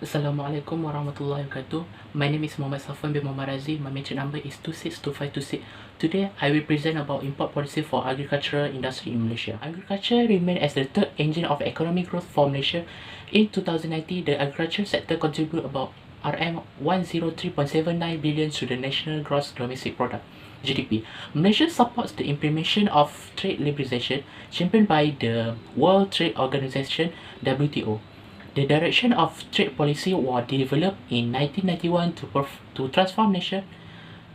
Assalamualaikum warahmatullahi wabarakatuh. My name is SAFWAN bin RADZI. My mention number is 262526. Today, I will present about import policy for agricultural industry in Malaysia. Agriculture remains as the third engine of economic growth for Malaysia. In 2019, the agriculture sector contributed about RM103.79 billion to the national gross domestic product. GDP. Malaysia supports the implementation of trade liberalization championed by the World Trade Organization (WTO). The direction of trade policy was developed in 1991 to transform Malaysia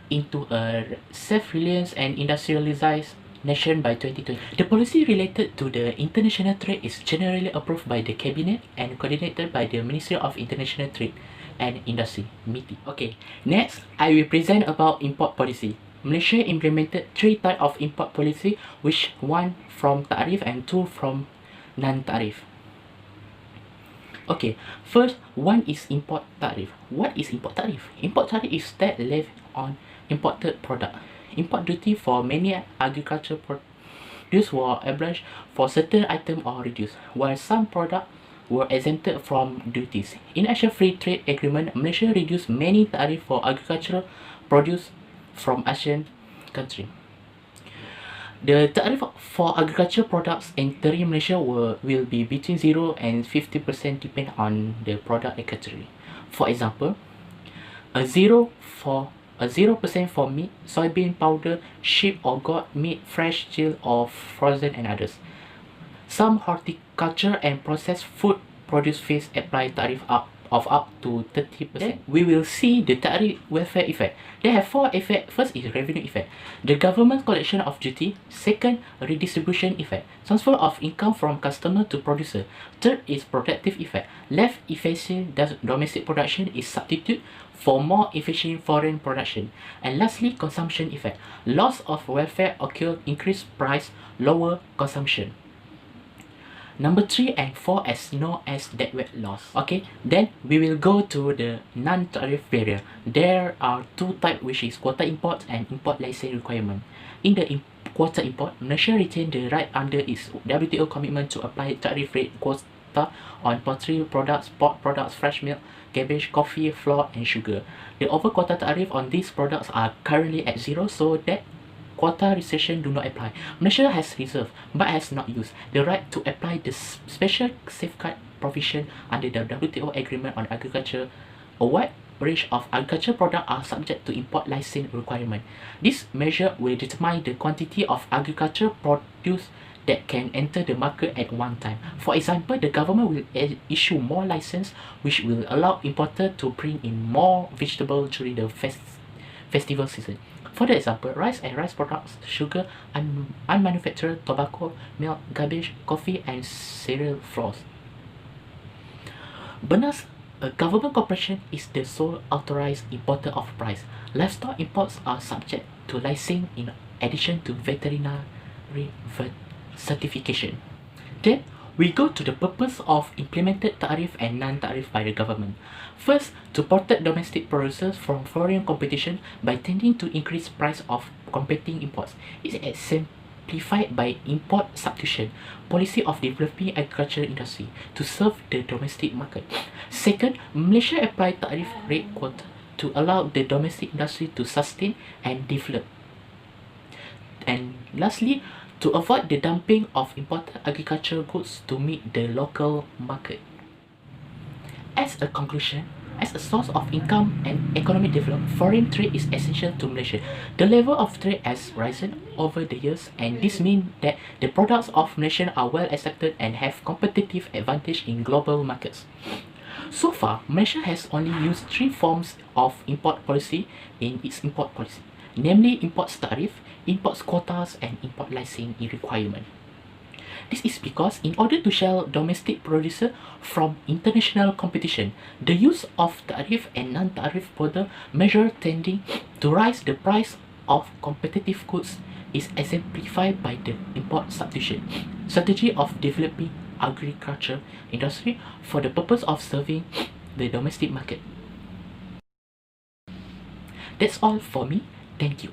into a self-reliant and industrialized nation by 2020. The policy related to the international trade is generally approved by the Cabinet and coordinated by the Ministry of International Trade and Industry, MITI. Okay, next I will present about import policy. Malaysia implemented 3 types of import policy, which 1 from tarif and 2 from non-tarif. Okay, first one is import tariff. What is import tariff? Import tariff is that levied on imported product. Import duty for many agricultural products were abolished for certain items or reduced, while some products were exempted from duties. In Asia Free Trade Agreement, Malaysia reduced many tariffs for agricultural produce from Asian countries. The tariff for agriculture products entering Malaysia will be between 0 and 50% depending on the product category. For example, a 0% for meat, soybean powder, sheep or goat meat, fresh, chilled or frozen, and others. Some horticulture and processed food produce fees apply tariff of up to 30%. Then we will see the tariff welfare effect. They have 4 effects. First is revenue effect. The government collection of duty. Second, redistribution effect. Transfer of income from customer to producer. Third is productive effect. Less efficient domestic production is substitute for more efficient foreign production. And lastly, consumption effect. Loss of welfare occur, increased price, lower consumption. Number 3 and 4 as known as deadweight loss. Okay, then we will go to the non-tariff barrier. There are 2 types, which is quota import and import license requirement. In the quota import, Malaysia retained the right under its WTO commitment to apply tariff rate quota on poultry products, pork products, fresh milk, cabbage, coffee, flour, and sugar. The over quota tariff on these products are currently at 0, so that quota restriction do not apply. Malaysia has reserved but has not used the right to apply the special safeguard provision under the WTO agreement on agriculture. A wide range of agriculture products are subject to import license requirement. This measure will determine the quantity of agriculture produce that can enter the market at one time. For example, the government will issue more license, which will allow importers to bring in more vegetables during the festival season. For example, rice and rice products, sugar, unmanufactured tobacco, milk, garbage, coffee, and cereal flours. Berners, a government corporation, is the sole authorized importer of rice. Livestock imports are subject to licensing in addition to veterinary certification. Then, we go to the purpose of implemented tariff and non-tariff by the government. First, to protect domestic producers from foreign competition by tending to increase price of competing imports. It is exemplified by import substitution policy of developing agricultural industry to serve the domestic market. Second, Malaysia applied tariff rate quota to allow the domestic industry to sustain and develop. And lastly, to avoid the dumping of imported agricultural goods to meet the local market. As a conclusion, as a source of income and economic development, foreign trade is essential to Malaysia. The level of trade has risen over the years, and this means that the products of Malaysia are well accepted and have competitive advantage in global markets. So far, Malaysia has only used 3 forms of import policy in its import policy, namely imports tariff, imports quotas, and import licensing requirement. This is because in order to shield domestic producer from international competition, the use of tariff and non-tariff border measure tending to raise the price of competitive goods is exemplified by the import substitution strategy of developing agriculture industry for the purpose of serving the domestic market. That's all for me. Thank you.